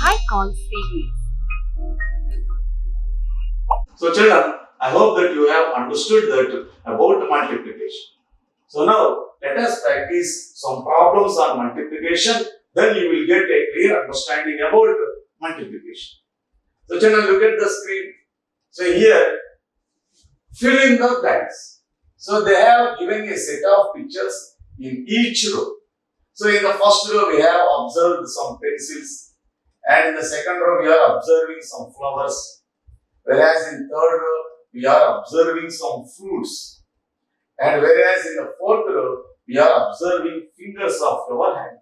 high call series. So children, I hope that you have understood that about multiplication. So now let us practice some problems on multiplication. Then you will get a clear understanding about multiplication. So children, look at the screen. So here, fill in the blanks. So they have given a set of pictures in each row. So in the first row we have observed some pencils, and in the second row we are observing some flowers, whereas in third row we are observing some fruits, and whereas in the fourth row we are observing fingers of our hand.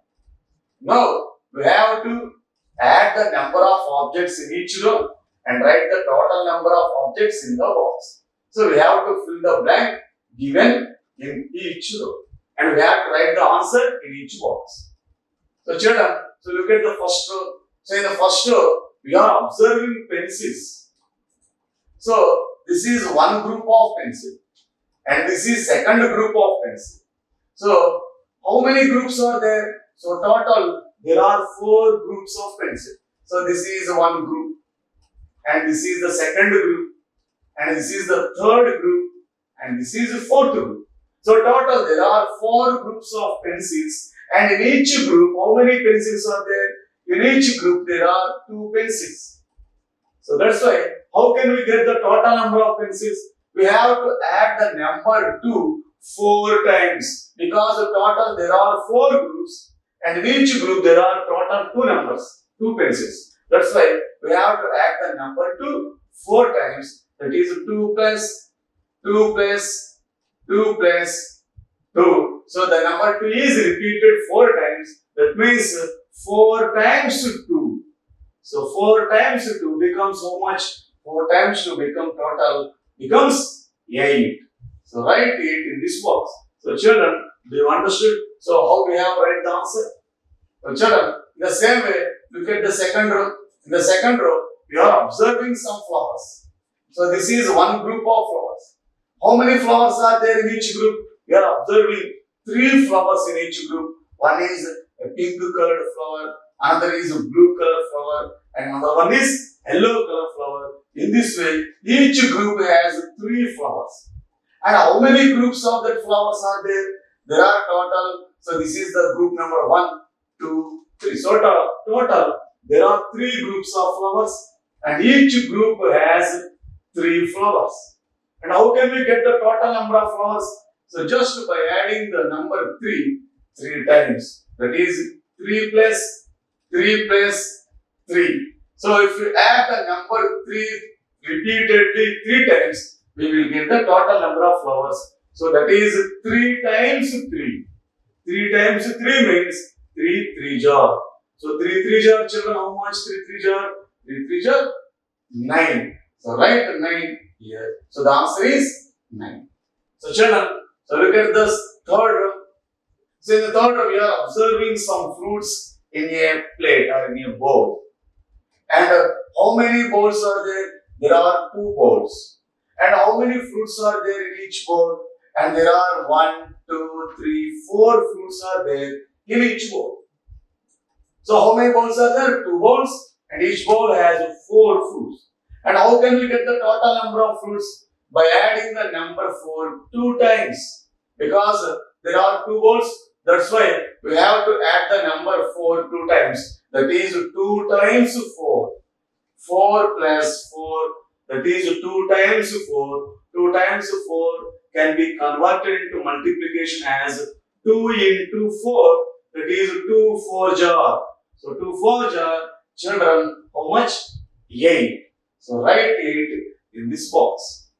Now we have to add the number of objects in each row and write the total number of objects in the box. So we have to fill the blank given in each row, and we have to write the answer in each box. So children, so look at the first row. So in the first row we are observing pencils. So this is one group of pencil, and this is second group of pencil. So how many groups are there? So total there are 4 groups of pencil. So this is one group, and this is the second group, and this is the third group, and this is the fourth group. So total there are 4 groups of pencils, and in each group how many pencils are there? In each group there are 2 pencils. So that's why, how can we get the total number of pencils? We have to add the number 2 4 times, because the total there are 4 groups, and in each group there are total 2 numbers, 2 pencils. That's why we have to add the number 2 4 times. That is 2 plus 2 plus 2 plus 2. So the number 2 is repeated 4 times. That means 4 times 2. So 4 times 2 becomes how much? 4 times 2 becomes 8. So write 8 in this box. So children, do you understood? So how we have write the answer? So children, in the same way, look at the second row. In the second row, we are observing some flowers. So this is one group of flowers. How many flowers are there in each group? We are observing 3 flowers in each group. One is a pink colored flower, another is a blue colored flower, and another one is yellow colored flower. In this way, each group has 3 flowers. And how many groups of that flowers are there? There are total. So this is the group number 1, 2, 3. So total there are 3 groups of flowers, and each group has 3 flowers. And how can we get the total number of flowers? So just by adding the number 3 times. That is 3 plus 3 plus 3. So if you add the number 3 repeatedly 3 times, we will get the total number of flowers. So that is 3 times 3. 3 times 3 means 3 3 jar. So 3 3 jar, children, how much 3 3 jar? 3 3 jar 9. So write 9 here. So the answer is 9. So children, so look at this third row. So in the third row we are observing some fruits in a plate or in a bowl. And how many bowls are there? There are 2 bowls. And how many fruits are there in each bowl? And there are 1, 2, 3, 4 fruits are there in each bowl. So how many bowls are there? 2 bowls, and each bowl has 4 fruits. And how can we get the total number of fruits? By adding the number 4 2 times. Because there are 2 bowls, that's why we have to add the number 4 2 times. That is 2 times 4. 4 plus 4, that is 2 times 4. 2 times 4 can be converted into multiplication as 2 into 4. That is 2 4 jar. So 2 4 jar, children, how much? 8. So write 8 in this box.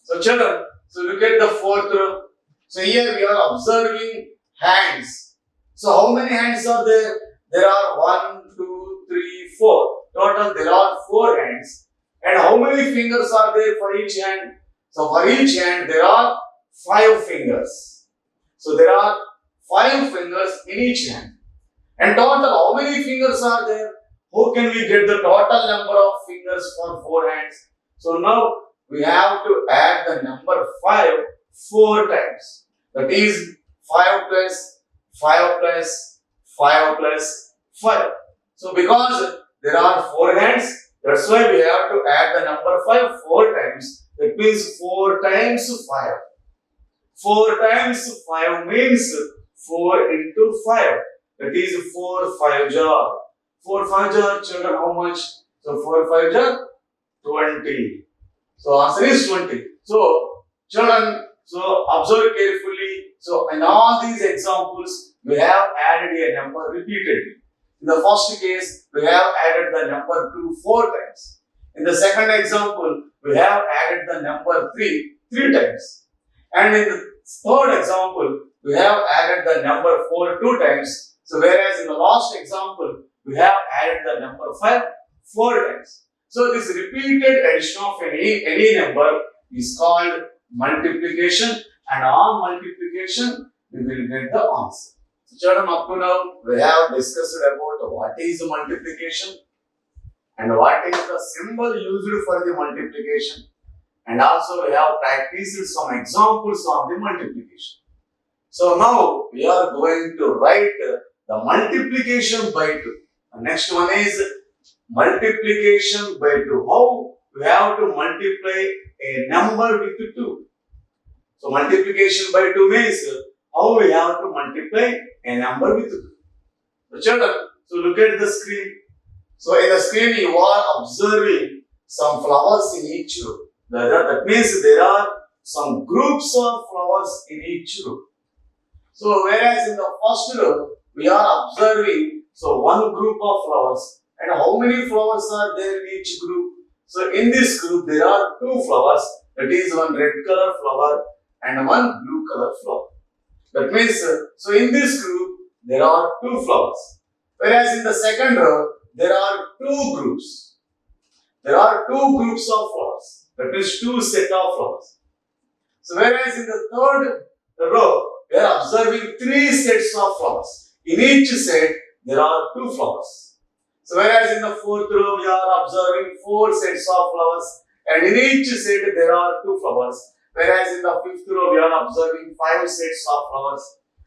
So children, so look at the fourth row. So here we are observing hands. So how many hands are there? There are 1, 2, 3, 4. Total there are 4 hands. And how many fingers are there for each hand? So for each hand there are 5 fingers. So there are 5 fingers in each hand. And total how many fingers are there? How can we get the total number of fingers for 4 hands? So now we have to add the number 5 4 times. That is 5 plus 5 plus 5 plus 5. So because there are 4 hands, that's why we have to add the number 5 4 times. That means 4 times 5. 4 times 5 means 4 into 5. That is 4 5 jar. 4 5 jar, children, how much? So 4 5 jar, 20. So answer is 20. So children, so observe carefully. So in all these examples, we have added a number repeatedly. In the first case, we have added the number 2 4 times. In the second example, we have added the number 3 times. And in the third example, we have added the number 4 2 times. So whereas in the last example, we have added the number 5 4 times. So this repeated addition of any number is called multiplication, and on multiplication, we will get the answer. So children, up to now, we have discussed about what is multiplication and what is the symbol used for the multiplication, and also we have practiced some examples on the multiplication. So now we are going to write the multiplication by 2. The next one is multiplication by 2. How we have to multiply a number with 2. So multiplication by 2 means how we have to multiply a number with 2. So children, so look at the screen. So in the screen you are observing some flowers in each row. That means there are some groups of flowers in each row. So whereas in the first row we are observing so one group of flowers, and how many flowers are there in each group? So in this group there are 2 flowers, that is one red color flower and one blue color flower. That means so in this group there are 2 flowers, whereas in the second row there are 2 groups. There are 2 groups of flowers, that means 2 set of flowers. So whereas in the third row we are observing 3 sets of flowers. In each set there are 2 flowers. So whereas in the fourth row we are observing 4 sets of flowers, and in each set there are 2 flowers. Whereas in the fifth row we are observing 5 sets of flowers.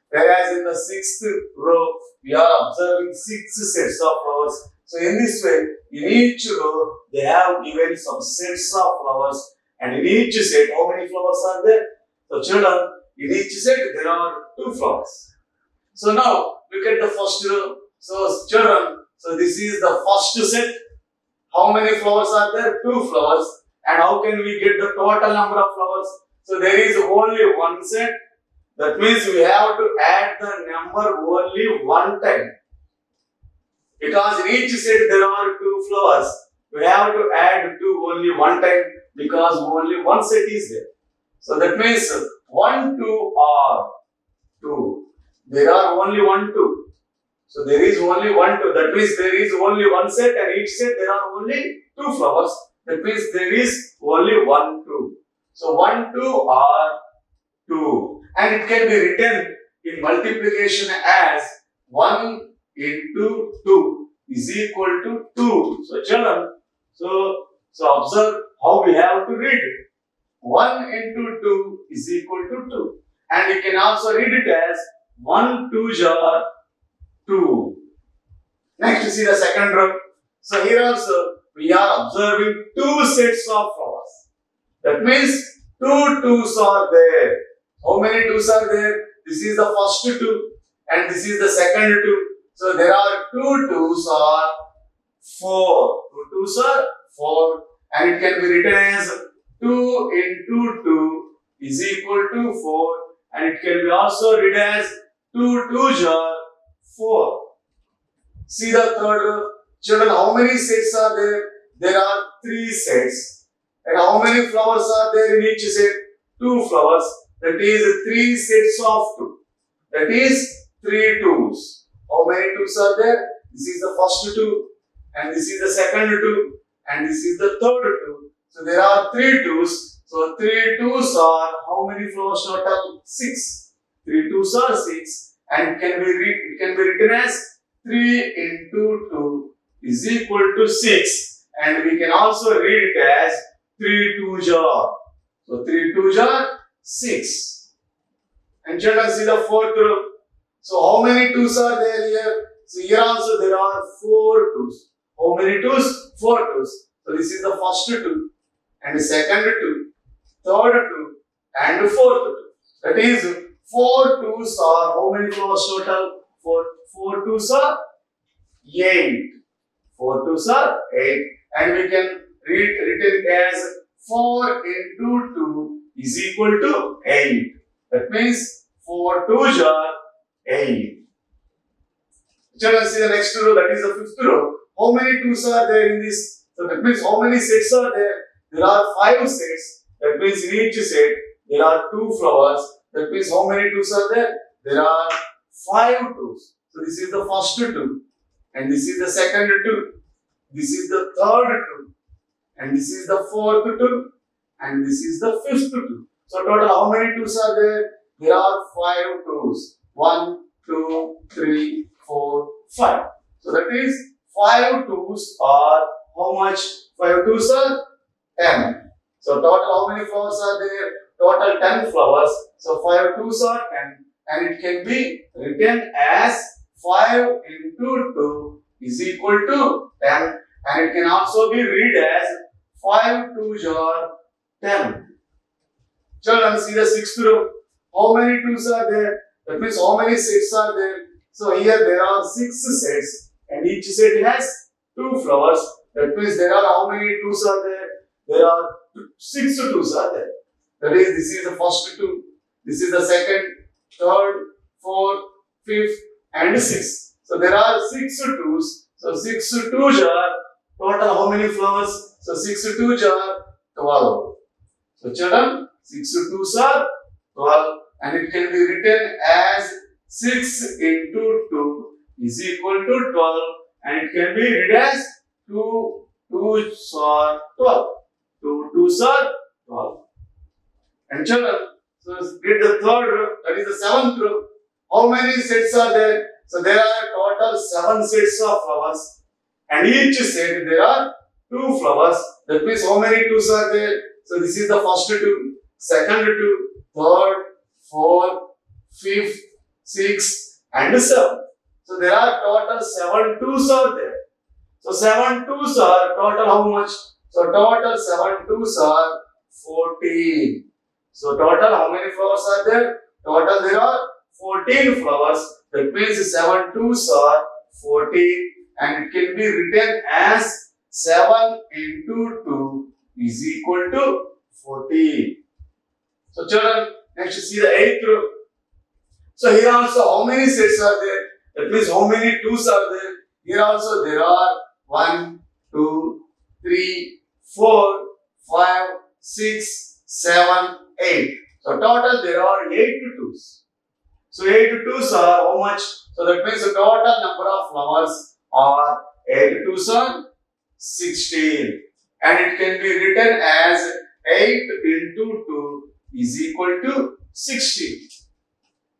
Whereas in the sixth row we are observing 6 sets of flowers. So in this way, in each row they have given some sets of flowers, and in each set how many flowers are there? So children, in each set there are 2 flowers. So now look at the first row. So children, so this is the first set. How many flowers are there? 2 flowers. And how can we get the total number of flowers? So there is only one set. That means we have to add the number only one time. Because in each set there are 2 flowers, we have to add 2 only one time, because only one set is there. So that means 1 2 are 2. There are only 1 2. So there is only 1 2. That means there is only one set, and each set there are only 2 flowers. That means there is only 1 2. So 1 2 are 2. And it can be written in multiplication as 1 into 2 is equal to 2. So children, so observe how we have to read it. 1 into 2 is equal to 2. And you can also read it as 1 2 are 2. Next, see the second row. So here also we are observing 2 sets of flowers. That means 2 2s are there. How many 2s are there? This is the first 2 and this is the second 2. So there are 2 2s are 4. 2 2s are 4, and it can be written as 2 into 2 is equal to 4, and it can be also read as 2 2s are 4. See the third row. Children, how many sets are there? There are 3 sets. And how many flowers are there in each set? 2 flowers. That is 3 sets of 2. That is 3 2s. How many 2s are there? This is the first 2, and this is the second 2, and this is the third 2. So there are 3 2s. So 3 2s are how many flowers total? 6. 3 2s are 6, and it can be written as 3 into 2 is equal to 6, and we can also read it as 3 2s are. So 3 2s are 6. And children, see the fourth row. So how many 2s are there here? So here also there are 4 2's. How many 2's? 4 2's. So this is the first 2 and the second 2, third 2 and fourth 2. That is 4 2's are how many flowers total? 4 2's are 8. 4 2's are 8 and we can written as 4 into 2 is equal to 8. That means 4 2's are 8. Children, see the next row, that is the fifth row. How many 2's are there in this? So that means how many sets are there? There are 5 sets. That means in each set there are 2 flowers. That means how many 2's are there? There are 5 2's. So this is the first 2 and this is the second 2. This is the third 2 and this is the fourth 2 and this is the fifth 2. So total how many 2's are there? There are 5 2's. 1, 2, 3, 4, 5. So that is 5 2's are how much? 5 2's are 10. So total how many flowers are there? Total 10 flowers. So 5 2's are 10 and it can be written as 5 into 2 is equal to 10 and it can also be read as 5 2's are 10. Children, see the sixth row. How many 2's are there? That means how many sets are there? So here there are 6 sets and each set has 2 flowers. That means there are how many 2's are there? There are 6 2's are there. That is, this is the first 2, this is the second, third, fourth, fifth and sixth. So there are 6 2's. So 6 2's are total how many flowers? So 6 2's are 12. So children, 6 2's are 12 and it can be written as 6 into 2 is equal to 12 and it can be read as 2 2's are 12. 2 2's are 12. And children, so read the third row, that is the seventh row. How many sets are there? So there are total 7 sets of flowers and each set there are 2 flowers. That means how many 2's are there? So this is the first 2, second 2, third, fourth, fifth, sixth and seventh. So there are total 7 2's are there. So 7 2's are total how much? So total 7 2's are 14. So total how many flowers are there? Total there are 14 flowers. That means 7 2's are 14 and it can be written as 7 into 2 is equal to 14. So children, next see the 8th row. So here also how many sets are there? That means how many 2's are there? Here also there are 1, 2, 3, 4, 5, 6, 7, 8. So total there are 8 2's. So 8 2's are how much? So that means the total number of flowers are 8 2's are 16 and it can be written as 8 into 2 is equal to 16.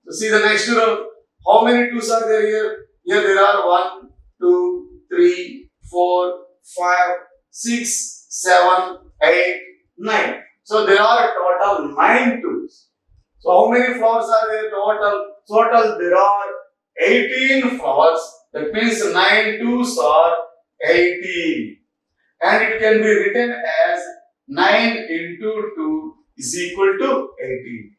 So see the next row. How many 2's are there here? Here there are 1, 2, 3, 4, 5, 6, 7, 8, 9. So there are total 9 2's. So how many flowers are there total? Total there are 18 flowers. That means 9 2's are 18. And it can be written as 9 into 2 is equal to 18.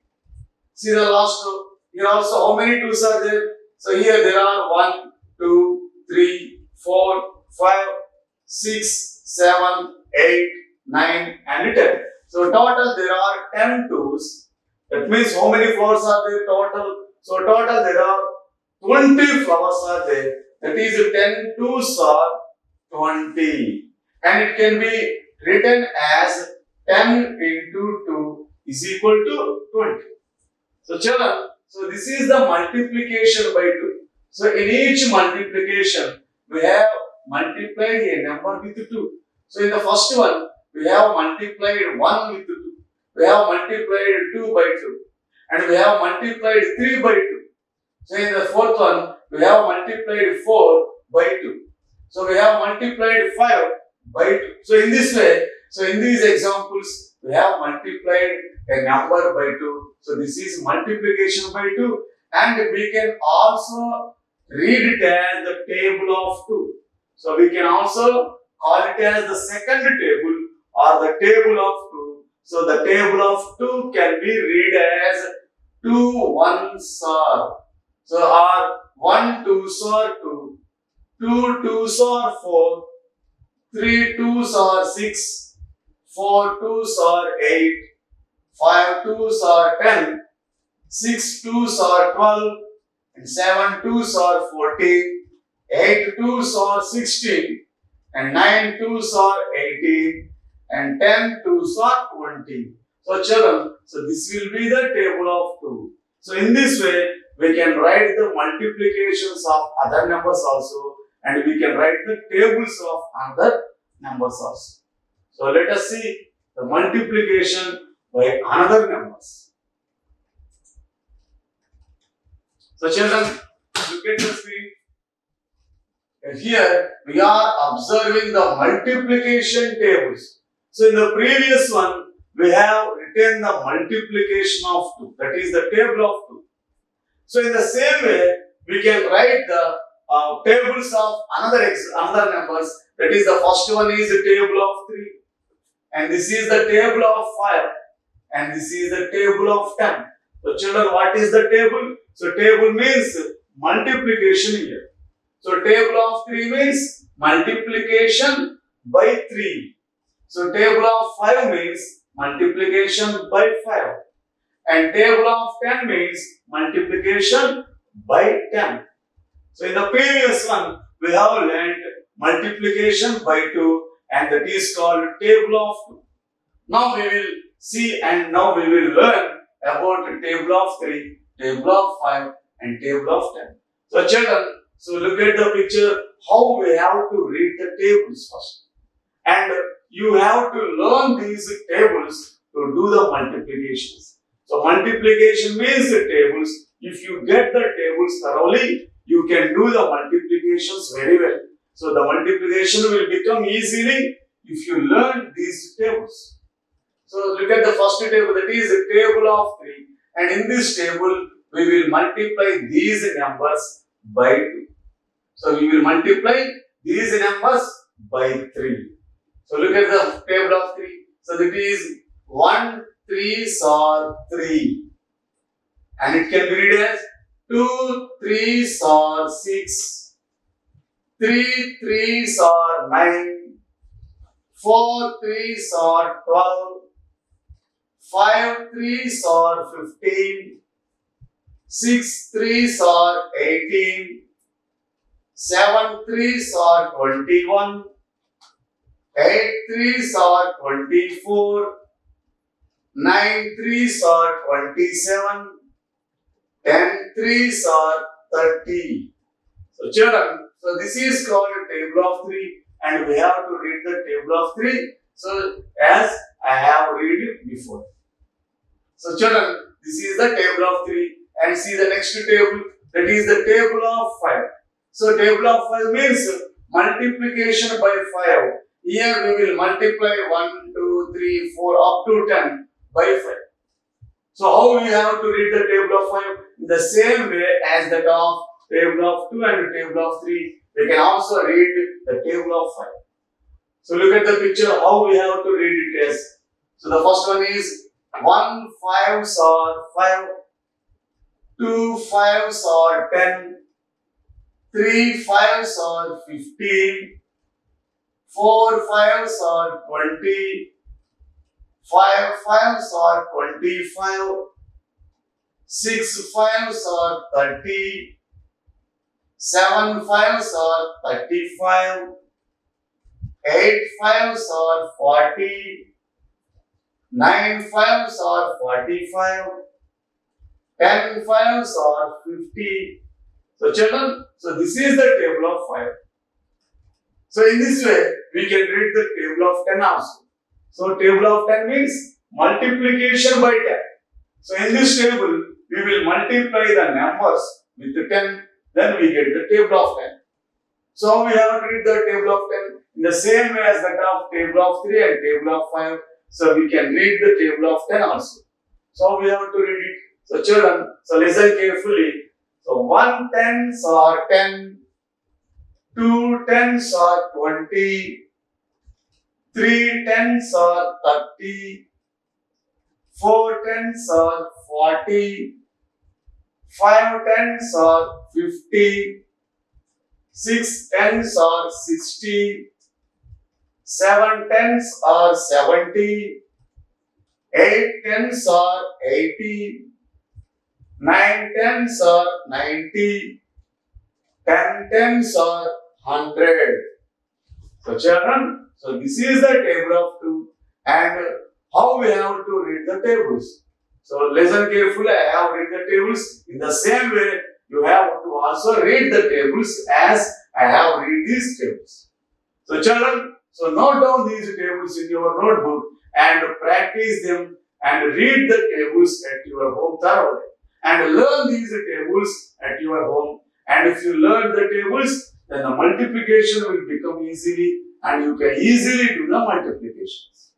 See the last row. Here also how many 2's are there? So here there are 1, 2, 3, 4, 5, 6, 7, 8, 9 and 10. So total there are 10 2's. That means how many flowers are there total? So total there are 20 flowers are there. That is 10 2's are 20. And it can be written as 10 into 2 is equal to 20. So children, so this is the multiplication by 2. So in each multiplication, we have multiplied a number with 2. So in the first one, we have multiplied 1 with 2. We have multiplied 2 by 2. And we have multiplied 3 by 2. So in the fourth one, we have multiplied 4 by 2. So we have multiplied 5 by 2. So in this way, so in these examples, we have multiplied a number by 2. So this is multiplication by 2. And we can also read it as the table of 2. So we can also call it as the second table or the table of 2. So the table of 2 can be read as 2 ones are. So our 1 2s are 2, 2 2s are 4, 3 2s are 6, 4 2s are 8, 5 2s are 10, 6 2s are 12, and 7 2s are 14, 8 2s are 16, and 9 2s are 18, and 10 2s are 20. So children, so this will be the table of 2. So in this way, we can write the multiplications of other numbers also, and we can write the tables of other numbers also. So let us see the multiplication by another numbers. So children, look at the screen. And here we are observing the multiplication tables. So in the previous one, we have written the multiplication of 2. That is the table of 2. So in the same way, we can write the tables of another numbers. That is the first one is the table of 3. And this is the table of 5. And this is the table of 10. So children, what is the table? So table means multiplication here. So table of 3 means multiplication by 3. So table of 5 means multiplication by 5. And table of 10 means multiplication by 10. So in the previous one, we have learned multiplication by 2, and that is called table of 2. Now we will see and now we will learn about the table of 3, table of 5, and table of 10. So children, so look at the picture, how we have to read the tables first. And you have to learn these tables to do the multiplications. So multiplication means the tables. If you get the tables thoroughly, you can do the multiplications very well. So the multiplication will become easily if you learn these tables. So look at the first table, that is the table of 3. And in this table, we will multiply these numbers by 2. So we will multiply these numbers by 3. So look at the table of 3. So that is 1 3s are 3. And it can be read as 2 3s are 6. 3 3s are 9. 4 3s are 12. 5 3s are 15. 6 3s are 18. 7 3s are 21. 8 3s are 24. 9 3s are 27. 10 3s are 30. So children, so this is called table of 3, and we have to read the table of 3. So as I have read it before. So children, this is the table of 3, and see the next table, that is the table of 5. So table of 5 means multiplication by 5. Here we will multiply 1, 2, 3, 4 up to 10 by 5. So how we have to read the table of 5? In the same way as that of table of 2 and table of 3, we can also read the table of 5. So look at the picture, how we have to read it as. So the first one is 1 5s are 5, 2 5s are 10, 3 5s are 15, 4 5s are 20, 5 5s are 25, 6 5s are 30, 7 5s are 35, 8 5s are 40, 9 5s are 45, 10 5s are 50. So children, so this is the table of 5. So in this way, we can read the table of 10 also. So table of 10 means multiplication by 10. So in this table, we will multiply the numbers with the 10, then we get the table of 10. So we have to read the table of 10 in the same way as that of table of 3 and table of 5. So we can read the table of 10 also. So we have to read it. So children, so listen carefully. So 1 tens are 10, 2 tens are 20, 3 tens are 30, 4 tens are 40, 5 tens are 50, 6 tens are 60, 7 tens are 70, 8 tens are 80, 9 tens are 90, 10 tens are 100. So children, so this is the table of 2 and how we have to read the tables. So listen carefully, I have read the tables. In the same way, you have to also read the tables as I have read these tables. So children, so note down these tables in your notebook and practice them and read the tables at your home thoroughly. And learn these tables at your home. And if you learn the tables, then the multiplication will become easily and you can easily do the multiplications.